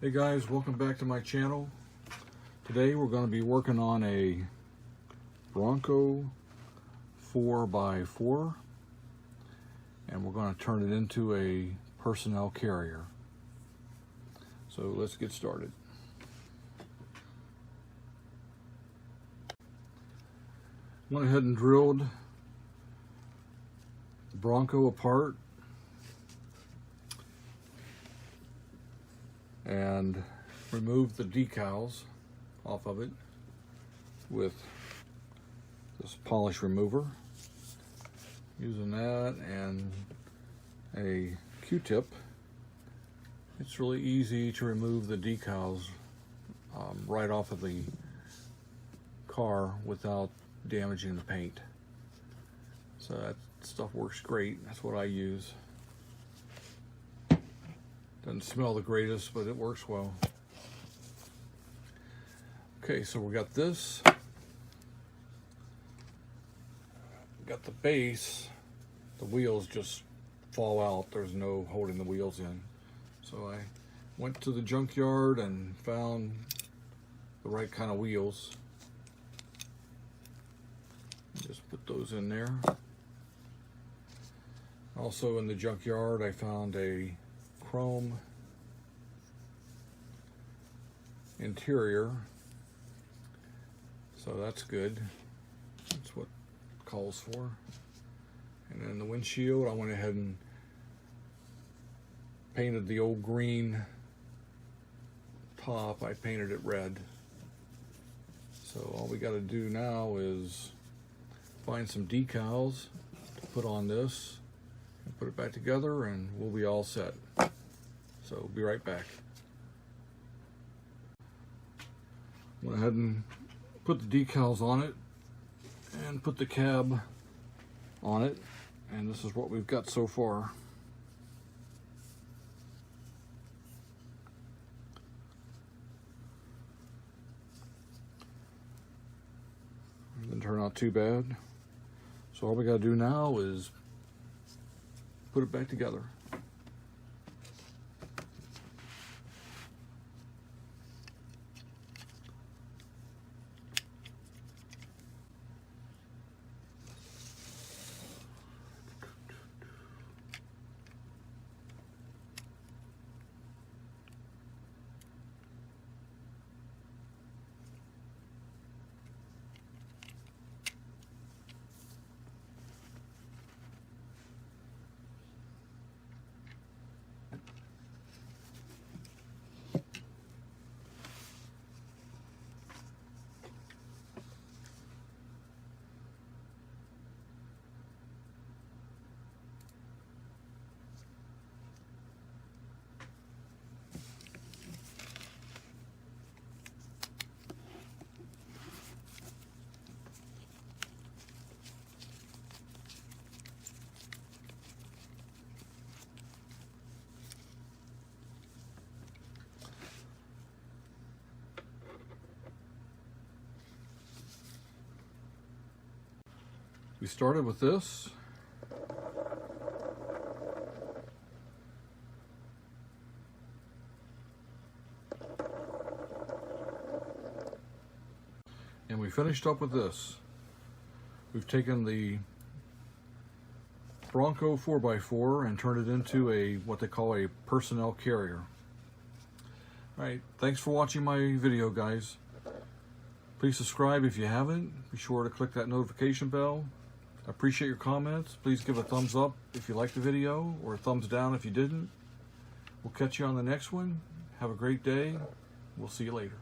Hey guys, welcome back to my channel. Today we're going to be working on a Bronco 4x4 and we're going to turn it into a personnel carrier. So let's get started. Went ahead and drilled the Bronco apart and remove the decals off of it with this polish remover, using that and a Q-tip. It's really easy to remove the decals right off of the car without damaging the paint. So that stuff works great. That's what I use. Doesn't smell the greatest, but it works well. Okay, so we got this. Got the base. The wheels just fall out. There's no holding the wheels in. So I went to the junkyard and found the right kind of wheels. Just put those in there. Also in the junkyard I found a chrome interior, so that's good. That's what it calls for. And then the windshield, I went ahead and painted the old green top. I painted it red. So all we got to do now is find some decals to put on this and put it back together, and we'll be all set. So be right back. Went ahead and put the decals on it and put the cab on it, and this is what we've got so far. It didn't turn out too bad. So all we gotta do now is put it back together. We started with this. And we finished up with this. We've taken the Bronco 4x4 and turned it into what they call a personnel carrier. Alright, thanks for watching my video, guys. Please subscribe if you haven't. Be sure to click that notification bell. I appreciate your comments. Please give a thumbs up if you liked the video, or a thumbs down if you didn't. We'll catch you on the next one. Have a great day. We'll see you later.